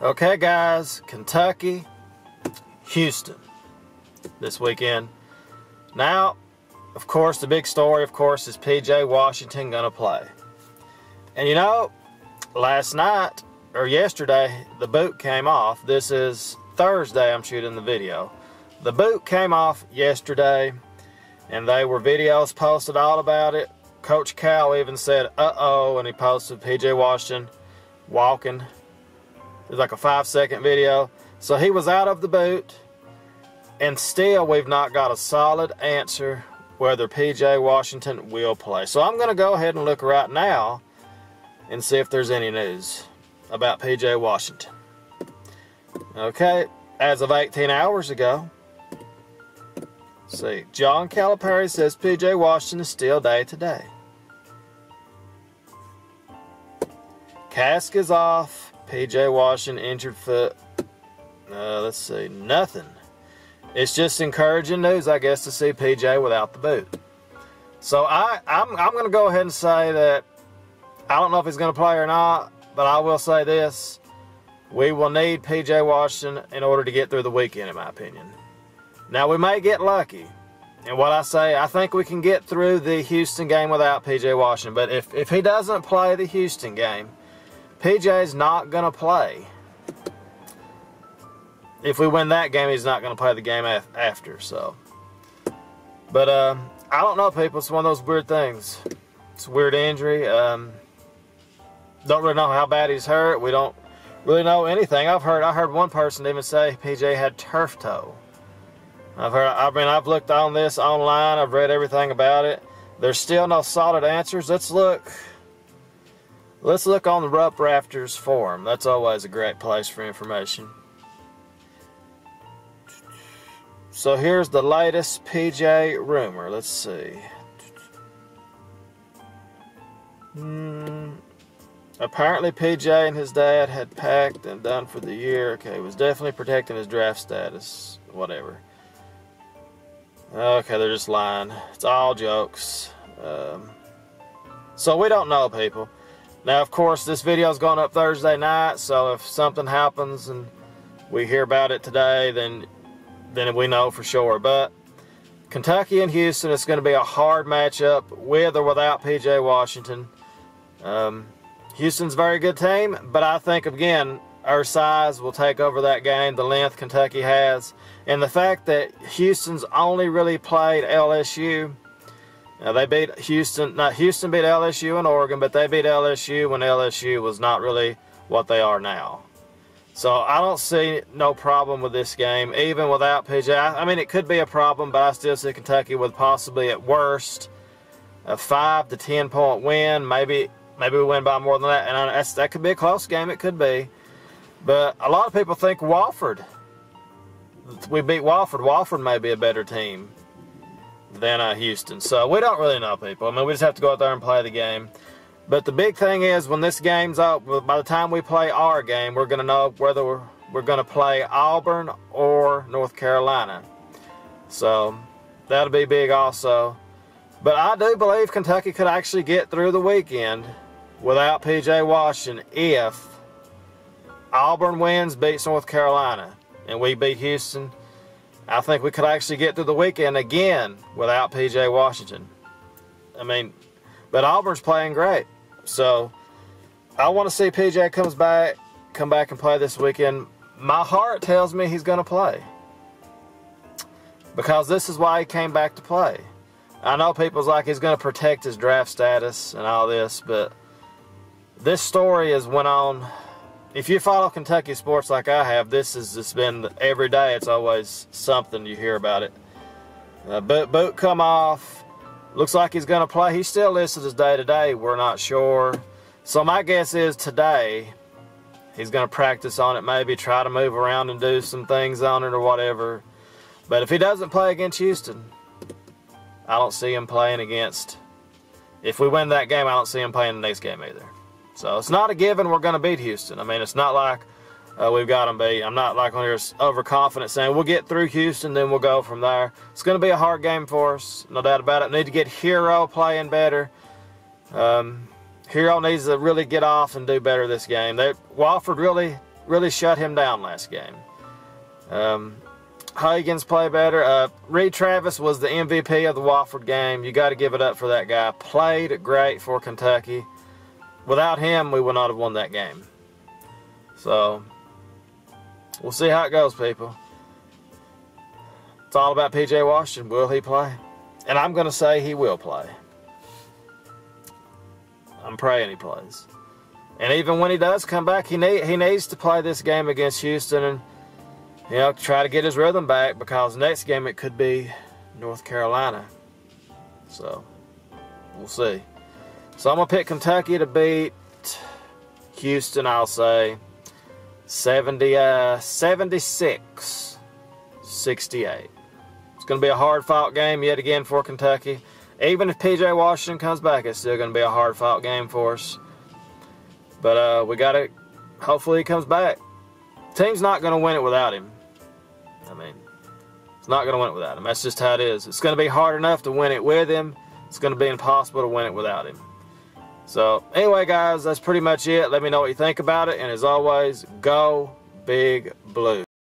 Okay guys, Kentucky, Houston this weekend. Now, of course, the big story, of course, is P.J. Washington gonna play. And you know, last night, or yesterday, the boot came off. This is Thursday, I'm shooting the video. The boot came off yesterday, and they were videos posted all about it. Coach Cal even said, uh-oh, and he posted P.J. Washington walking. It was like a 5-second video. So he was out of the boot, and still we've not got a solid answer whether P.J. Washington will play. So I'm going to go ahead and look right now and see if there's any news about P.J. Washington. Okay, as of 18 hours ago, let's see, John Calipari says P.J. Washington is still day to day. Cask is off. P.J. Washington injured foot. Let's see, nothing. It's just encouraging news, I guess, to see P.J. without the boot. So I'm going to go ahead and say that I don't know if he's going to play or not, but I will say this: we will need P.J. Washington in order to get through the weekend, in my opinion. Now we may get lucky, and what I say, I think we can get through the Houston game without P.J. Washington. But if he doesn't play the Houston game, PJ's not going to play. If we win that game, he's not going to play the game after. So, but I don't know, people. It's one of those weird things. It's a weird injury. Don't really know how bad he's hurt. We don't really know anything. I heard one person even say PJ had turf toe. I've looked on this online. I've read everything about it. There's still no solid answers. Let's look on the Rupp Rafters forum. That's always a great place for information. So here's the latest PJ rumor. Let's see. Apparently PJ and his dad had packed and done for the year. Okay, he was definitely protecting his draft status. Whatever. Okay, they're just lying. It's all jokes. So we don't know, people. Now, of course, this video is going up Thursday night, so if something happens and we hear about it today, then we know for sure. But Kentucky and Houston, it's going to be a hard matchup with or without P.J. Washington. Houston's a very good team, but I think, again, our size will take over that game, the length Kentucky has, and the fact that Houston's only really played LSU. Now, they beat Houston, Houston beat LSU and Oregon, but they beat LSU when LSU was not really what they are now. So I don't see no problem with this game, even without PJ. I mean, it could be a problem, but I still see Kentucky with possibly, at worst, a 5 to 10 point win. Maybe we win by more than that, and that could be a close game. It could be. But a lot of people think Wofford. We beat Wofford. Wofford may be a better team than Houston. So we don't really know, people. I mean, we just have to go out there and play the game. But the big thing is, when this game's up, by the time we play our game, we're going to know whether we're going to play Auburn or North Carolina. So that'll be big also. But I do believe Kentucky could actually get through the weekend without P.J. Washington if Auburn wins, beats North Carolina, and we beat Houston. I think we could actually get through the weekend again without P.J. Washington. I mean, but Auburn's playing great. So I want to see P.J. come back and play this weekend. My heart tells me he's going to play, because this is why he came back to play. I know people's like he's going to protect his draft status and all this, but this story has went on. If you follow Kentucky sports like I have, this has just been every day. It's always something you hear about it. Boot come off. Looks like he's going to play. He's still listed as day-to-day. We're not sure. So my guess is today he's going to practice on it, maybe try to move around and do some things on it or whatever. But if he doesn't play against Houston, I don't see him playing against. If we win that game, I don't see him playing the next game either. So it's not a given we're going to beat Houston. I mean, it's not like, we've got them beat. I'm not like on here overconfident saying we'll get through Houston, then we'll go from there. It's going to be a hard game for us, no doubt about it. We need to get Hero playing better. Hero needs to really get off and do better this game. Wofford really shut him down last game. Huggins play better. Reed Travis was the MVP of the Wofford game. You got to give it up for that guy. Played great for Kentucky. Without him, we would not have won that game. So, we'll see how it goes, people. It's all about P.J. Washington. Will he play? And I'm going to say he will play. I'm praying he plays. And even when he does come back, he needs to play this game against Houston and, you know, try to get his rhythm back, because next game it could be North Carolina. So, we'll see. So I'm going to pick Kentucky to beat Houston, I'll say 76-68. It's going to be a hard-fought game yet again for Kentucky. Even if P.J. Washington comes back, it's still going to be a hard-fought game for us. But we got to, hopefully he comes back. Team's not going to win it without him. I mean, it's not going to win it without him. That's just how it is. It's going to be hard enough to win it with him. It's going to be impossible to win it without him. So, anyway, guys, that's pretty much it. Let me know what you think about it. And as always, go Big Blue.